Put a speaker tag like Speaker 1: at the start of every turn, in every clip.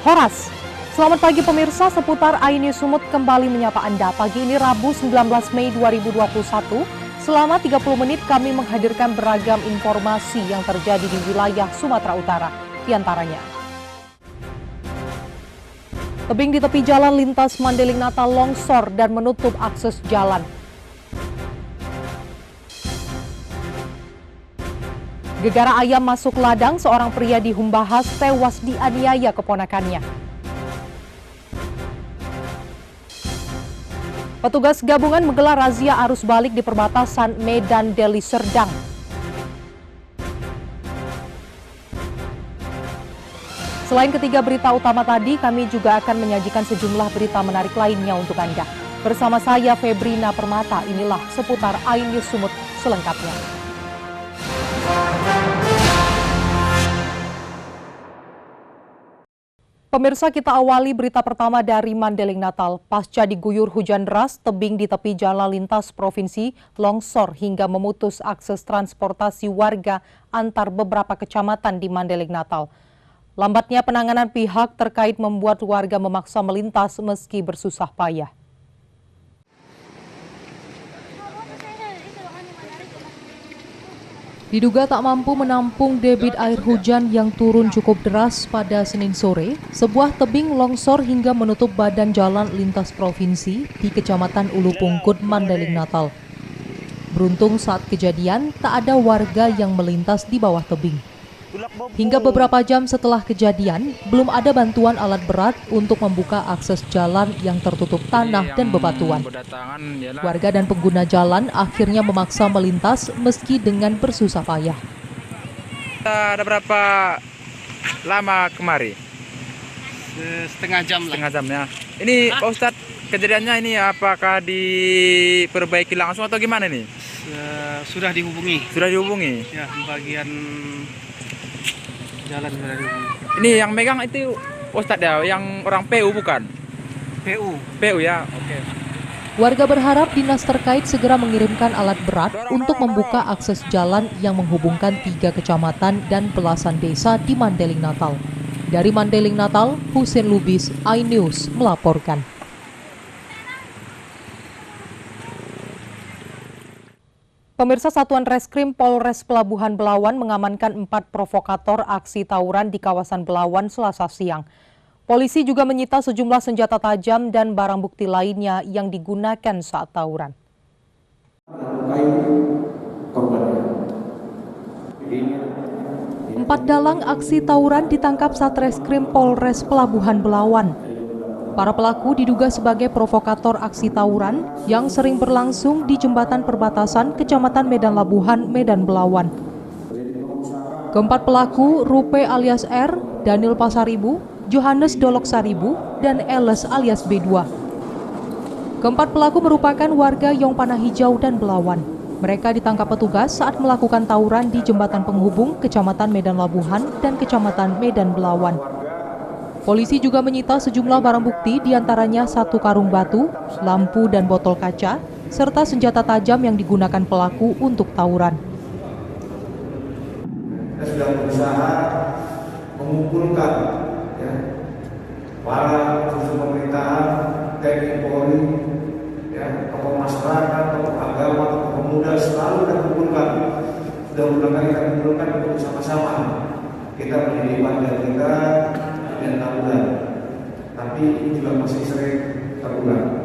Speaker 1: Horas. Selamat pagi pemirsa, seputar iNews Sumut kembali menyapa Anda. Pagi ini Rabu 19 Mei 2021. Selama 30 menit kami menghadirkan beragam informasi yang terjadi di wilayah Sumatera Utara. Di antaranya, tebing di tepi jalan lintas Mandeling Natal longsor dan menutup akses jalan. Gegara ayam masuk ladang, seorang pria di Humbahas tewas dianiaya keponakannya. Petugas gabungan menggelar razia arus balik di perbatasan Medan Deli Serdang. Selain ketiga berita utama tadi, kami juga akan menyajikan sejumlah berita menarik lainnya untuk Anda. Bersama saya Febrina Permata, inilah seputar iNews Sumut selengkapnya. Pemirsa, kita awali berita pertama dari Mandeling Natal. Pasca diguyur hujan deras, tebing di tepi jalan lintas provinsi longsor hingga memutus akses transportasi warga antar beberapa kecamatan di Mandeling Natal. Lambatnya penanganan pihak terkait membuat warga memaksa melintas meski bersusah payah. Diduga tak mampu menampung debit air hujan yang turun cukup deras pada Senin sore, sebuah tebing longsor hingga menutup badan jalan lintas provinsi di Kecamatan Ulu Pungkut, Mandeling Natal. Beruntung saat kejadian, tak ada warga yang melintas di bawah tebing. Hingga beberapa jam setelah kejadian, belum ada bantuan alat berat untuk membuka akses jalan yang tertutup tanah dan bebatuan. Warga dan pengguna jalan akhirnya memaksa melintas meski dengan bersusah payah.
Speaker 2: Ada berapa lama kemari?
Speaker 3: Setengah jam lah.
Speaker 2: Setengah jam ya. Ini Pak Ustadz, kejadiannya ini apakah diperbaiki langsung atau gimana nih?
Speaker 3: Sudah dihubungi.
Speaker 2: Sudah dihubungi?
Speaker 3: Ya, bagian jalan sudah dihubungi.
Speaker 2: Ini yang megang itu Ustadz ya, yang orang PU bukan? PU ya, oke.
Speaker 1: Warga berharap dinas terkait segera mengirimkan alat berat untuk membuka akses jalan yang menghubungkan 3 kecamatan dan belasan desa di Mandeling Natal. Dari Mandeling Natal, Husein Lubis, iNews melaporkan. Pemirsa, Satuan Reskrim Polres Pelabuhan Belawan mengamankan 4 provokator aksi tawuran di kawasan Belawan Selasa siang. Polisi juga menyita sejumlah senjata tajam dan barang bukti lainnya yang digunakan saat tawuran. 4 dalang aksi tawuran ditangkap Satreskrim Polres Pelabuhan Belawan. Para pelaku diduga sebagai provokator aksi tawuran yang sering berlangsung di jembatan perbatasan Kecamatan Medan Labuhan, Medan Belawan. Keempat pelaku, Rupe alias R, Daniel Pasaribu, Johannes Dolok Saribu, dan Eles alias B2. Keempat pelaku merupakan warga Yong Panah Hijau dan Belawan. Mereka ditangkap petugas saat melakukan tawuran di jembatan penghubung Kecamatan Medan Labuhan dan Kecamatan Medan Belawan. Polisi juga menyita sejumlah barang bukti, diantaranya 1 karung batu, lampu dan botol kaca, serta senjata tajam yang digunakan pelaku untuk tawuran.
Speaker 4: Kita sudah berusaha mengumpulkan para unsur pemerintahan, TNI Polri, tokoh masyarakat, tokoh agama, tokoh pemuda, selalu kita kumpulkan. Sudah berulang kali kita kumpulkan untuk bersama-sama kita menjadi bangga kita dan tawuran, tapi ini juga masih sering terulang.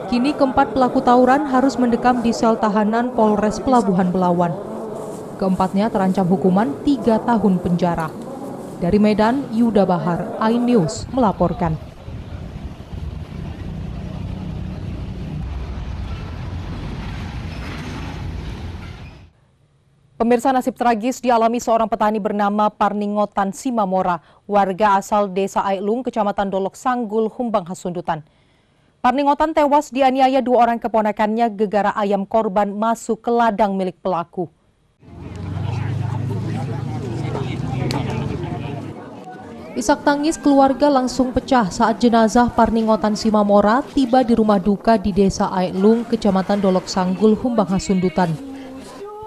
Speaker 1: Kini keempat pelaku tawuran harus mendekam di sel tahanan Polres Pelabuhan Belawan. Keempatnya terancam hukuman 3 tahun penjara. Dari Medan, Yuda Bahar, iNews melaporkan. Pemirsa, nasib tragis dialami seorang petani bernama Parningotan Simamora, warga asal Desa Ailung, Kecamatan Dolok Sanggul, Humbang Hasundutan. Parningotan tewas dianiaya 2 orang keponakannya gegara ayam korban masuk ke ladang milik pelaku. Isak tangis keluarga langsung pecah saat jenazah Parningotan Simamora tiba di rumah duka di Desa Ailung, Kecamatan Dolok Sanggul, Humbang Hasundutan.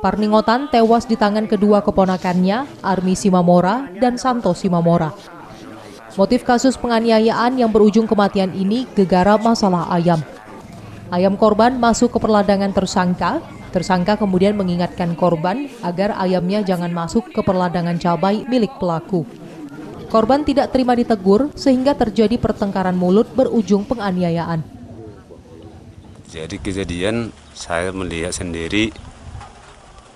Speaker 1: Parningotan tewas di tangan kedua keponakannya, Armi Simamora dan Santo Simamora. Motif kasus penganiayaan yang berujung kematian ini gegara masalah ayam. Ayam korban masuk ke perladangan tersangka. Tersangka kemudian mengingatkan korban agar ayamnya jangan masuk ke perladangan cabai milik pelaku. Korban tidak terima ditegur sehingga terjadi pertengkaran mulut berujung penganiayaan.
Speaker 5: Jadi kejadian saya melihat sendiri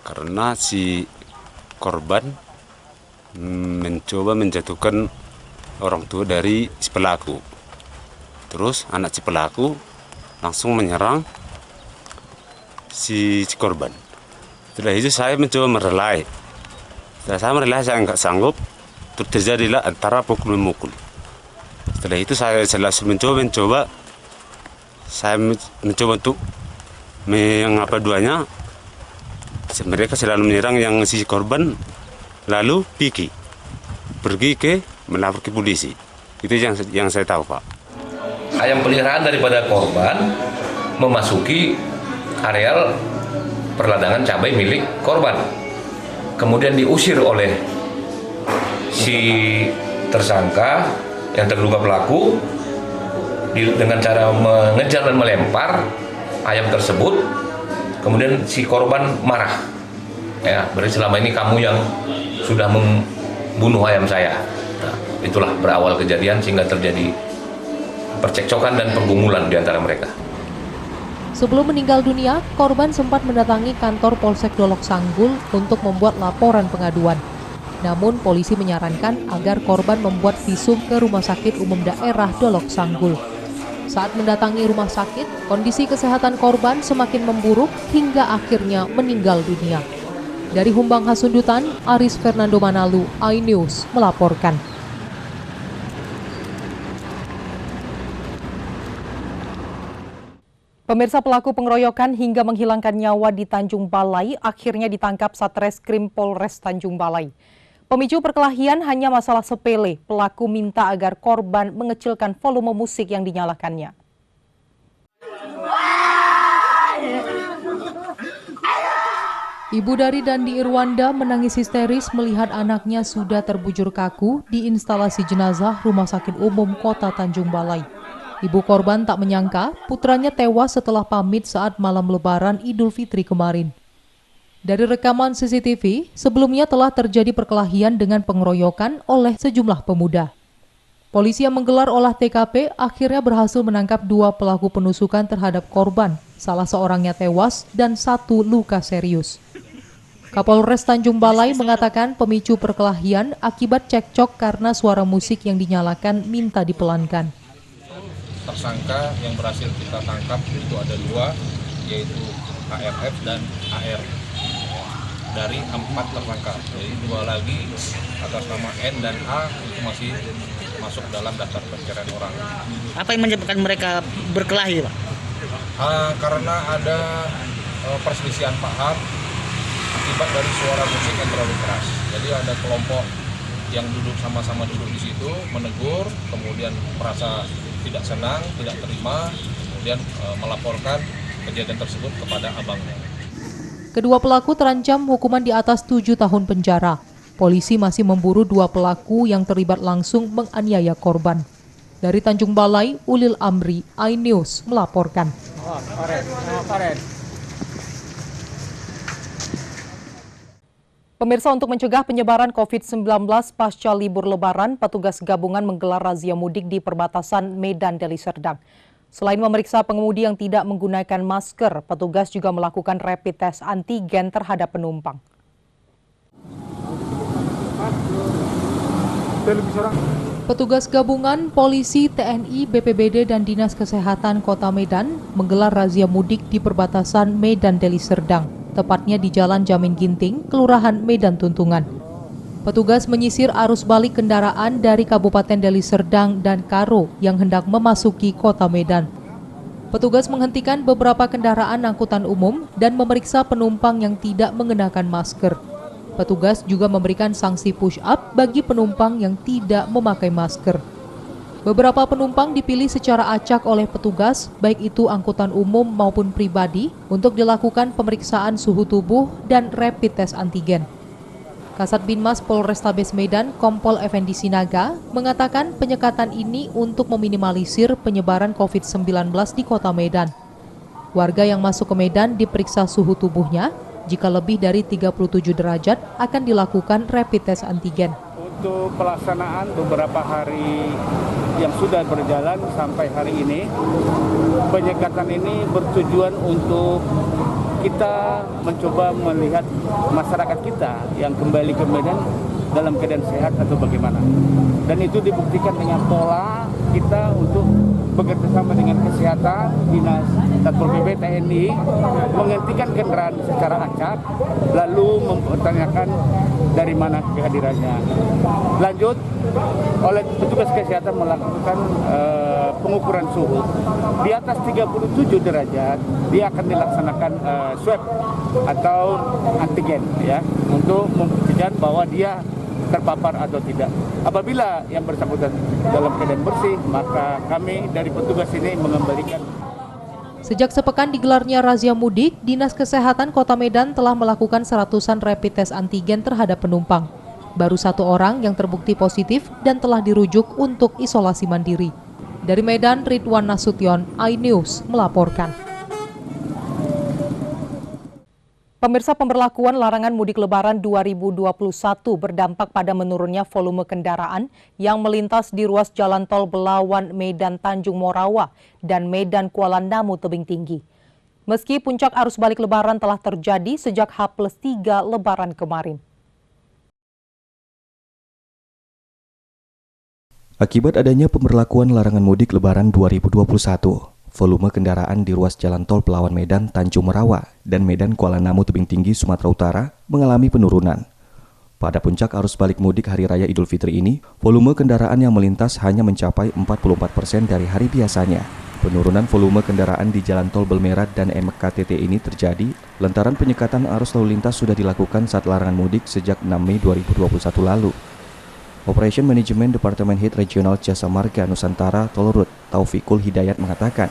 Speaker 5: karena si korban mencoba menjatuhkan orang tua dari si pelaku. Terus anak si pelaku langsung menyerang si korban. Setelah itu saya mencoba merelai. Setelah saya merelai, saya nggak sanggup. Terus terjadilah antara pukul-memukul. Setelah itu saya mencoba untuk mengapa duanya. Mereka selalu menyerang yang si korban, lalu pergi ke melapor ke polisi. Itu yang saya tahu, Pak.
Speaker 6: Ayam peliharaan daripada korban memasuki areal perladangan cabai milik korban. Kemudian diusir oleh si tersangka yang terduga pelaku dengan cara mengejar dan melempar ayam tersebut. Kemudian si korban marah, ya, berarti selama ini kamu yang sudah membunuh ayam saya. Nah, itulah berawal kejadian sehingga terjadi percekcokan dan pergumulan di antara mereka.
Speaker 1: Sebelum meninggal dunia, korban sempat mendatangi kantor Polsek Dolok Sanggul untuk membuat laporan pengaduan. Namun polisi menyarankan agar korban membuat visum ke Rumah Sakit Umum Daerah Dolok Sanggul. Saat mendatangi rumah sakit, kondisi kesehatan korban semakin memburuk hingga akhirnya meninggal dunia. Dari Humbang Hasundutan, Aris Fernando Manalu, iNews melaporkan. Pemirsa, pelaku pengeroyokan hingga menghilangkan nyawa di Tanjung Balai akhirnya ditangkap Satreskrim Polres Tanjung Balai. Pemicu perkelahian hanya masalah sepele. Pelaku minta agar korban mengecilkan volume musik yang dinyalakannya. Ibu dari Dandi Irwanda menangis histeris melihat anaknya sudah terbujur kaku di instalasi jenazah Rumah Sakit Umum Kota Tanjung Balai. Ibu korban tak menyangka putranya tewas setelah pamit saat malam Lebaran Idul Fitri kemarin. Dari rekaman CCTV, sebelumnya telah terjadi perkelahian dengan pengeroyokan oleh sejumlah pemuda. Polisi yang menggelar olah TKP akhirnya berhasil menangkap 2 pelaku penusukan terhadap korban, salah seorangnya tewas dan 1 luka serius. Kapolres Tanjung Balai mengatakan pemicu perkelahian akibat cekcok karena suara musik yang dinyalakan minta dipelankan.
Speaker 7: Tersangka yang berhasil kita tangkap itu ada 2, yaitu ARF dan AR. Dari 4 tersangka, jadi 2 lagi atas nama N dan A itu masih masuk dalam daftar pencarian orang.
Speaker 3: Apa yang menyebabkan mereka berkelahi, Pak?
Speaker 7: Karena ada perselisihan paham akibat dari suara musik yang terlalu keras. Jadi ada kelompok yang sama-sama duduk di situ, menegur, kemudian merasa tidak senang, tidak terima, kemudian melaporkan kejadian tersebut kepada abangnya.
Speaker 1: Kedua pelaku terancam hukuman di atas 7 tahun penjara. Polisi masih memburu 2 pelaku yang terlibat langsung menganiaya korban. Dari Tanjung Balai, Ulil Amri, iNews melaporkan. Pemirsa, untuk mencegah penyebaran COVID-19 pasca libur Lebaran, petugas gabungan menggelar razia mudik di perbatasan Medan Deli Serdang. Selain memeriksa pengemudi yang tidak menggunakan masker, petugas juga melakukan rapid test antigen terhadap penumpang. Petugas gabungan, polisi, TNI, BPBD, dan Dinas Kesehatan Kota Medan menggelar razia mudik di perbatasan Medan Deli Serdang, tepatnya di Jalan Jamin Ginting, Kelurahan Medan Tuntungan. Petugas menyisir arus balik kendaraan dari Kabupaten Deli Serdang dan Karo yang hendak memasuki Kota Medan. Petugas menghentikan beberapa kendaraan angkutan umum dan memeriksa penumpang yang tidak mengenakan masker. Petugas juga memberikan sanksi push-up bagi penumpang yang tidak memakai masker. Beberapa penumpang dipilih secara acak oleh petugas, baik itu angkutan umum maupun pribadi, untuk dilakukan pemeriksaan suhu tubuh dan rapid test antigen. Kasat Binmas Polrestabes Medan, Kompol Effendi Sinaga, mengatakan penyekatan ini untuk meminimalisir penyebaran COVID-19 di Kota Medan. Warga yang masuk ke Medan diperiksa suhu tubuhnya, jika lebih dari 37 derajat akan dilakukan rapid test antigen.
Speaker 8: Untuk pelaksanaan beberapa hari yang sudah berjalan sampai hari ini, penyekatan ini bertujuan untuk kita mencoba melihat masyarakat kita yang kembali ke Medan dalam keadaan sehat atau bagaimana. Dan itu dibuktikan dengan pola kita untuk bekerja sama dengan kesehatan, Dinas Satpol PP, TNI, menghentikan kendaraan secara acak, lalu mempertanyakan dari mana kehadirannya. Lanjut, oleh petugas kesehatan melakukan pengukuran suhu. Di atas 37 derajat, dia akan dilaksanakan swab atau antigen ya, untuk membuktikan bahwa dia terpapar atau tidak. Apabila yang bersangkutan dalam keadaan bersih, maka kami dari petugas ini mengembalikan.
Speaker 1: Sejak sepekan digelarnya razia mudik, Dinas Kesehatan Kota Medan telah melakukan 100-an rapid test antigen terhadap penumpang. Baru 1 orang yang terbukti positif dan telah dirujuk untuk isolasi mandiri. Dari Medan, Ridwan Nasution, iNews melaporkan. Pemirsa, pemberlakuan larangan mudik Lebaran 2021 berdampak pada menurunnya volume kendaraan yang melintas di ruas Jalan Tol Belawan Medan Tanjung Morawa dan Medan Kuala Namu Tebing Tinggi. Meski puncak arus balik Lebaran telah terjadi sejak H+3 Lebaran kemarin.
Speaker 9: Akibat adanya pemberlakuan larangan mudik Lebaran 2021, volume kendaraan di ruas Jalan Tol Belawan Medan Tanjung Morawa dan Medan Kuala Namu Tebing Tinggi Sumatera Utara mengalami penurunan. Pada puncak arus balik mudik Hari Raya Idul Fitri ini, volume kendaraan yang melintas hanya mencapai 44% dari hari biasanya. Penurunan volume kendaraan di Jalan Tol Belmera dan MKTT ini terjadi lantaran penyekatan arus lalu lintas sudah dilakukan saat larangan mudik sejak 6 Mei 2021 lalu. Operation Management Departemen Hit Regional Jasa Marga Nusantara Tolrut Taufikul Hidayat mengatakan,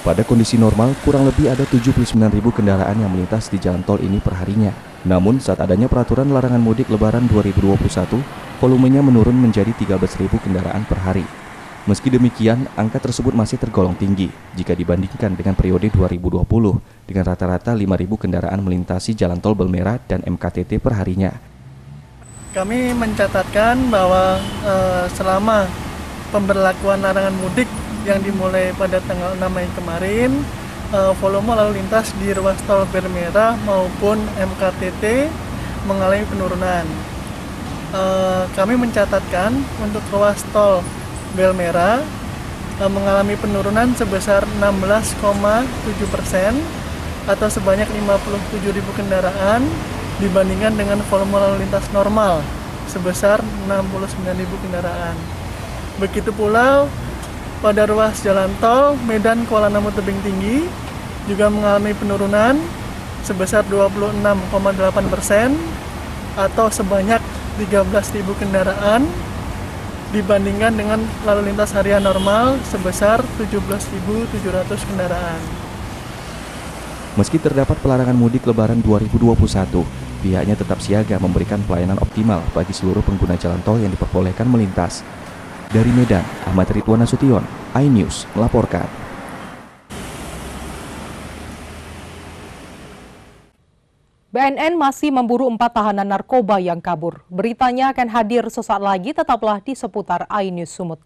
Speaker 9: pada kondisi normal kurang lebih ada 79.000 kendaraan yang melintas di jalan tol ini perharinya. Namun saat adanya peraturan larangan mudik Lebaran 2021, volumenya menurun menjadi 13.000 kendaraan per hari. Meski demikian, angka tersebut masih tergolong tinggi jika dibandingkan dengan periode 2020 dengan rata-rata 5.000 kendaraan melintasi jalan tol Belmera dan MKTT perharinya.
Speaker 10: Kami mencatatkan bahwa selama pemberlakuan larangan mudik yang dimulai pada tanggal 6 Mei kemarin, volume lalu lintas di ruas tol Belmera maupun MKTT mengalami penurunan. Kami mencatatkan untuk ruas tol Belmera mengalami penurunan sebesar 16,7% atau sebanyak 57.000 kendaraan dibandingkan dengan volume lalu lintas normal sebesar 69.000 kendaraan. Begitu pula pada ruas jalan tol Medan Kuala Namu Tebing Tinggi juga mengalami penurunan sebesar 26,8% atau sebanyak 13.000 kendaraan dibandingkan dengan lalu lintas harian normal sebesar 17.700 kendaraan.
Speaker 9: Meski terdapat pelarangan mudik Lebaran 2021, pihaknya tetap siaga memberikan pelayanan optimal bagi seluruh pengguna jalan tol yang diperbolehkan melintas. Dari Medan, Ahmad Ridwan Nasution, iNews melaporkan.
Speaker 1: BNN masih memburu 4 tahanan narkoba yang kabur. Beritanya akan hadir sesaat lagi, tetaplah di seputar iNews Sumut.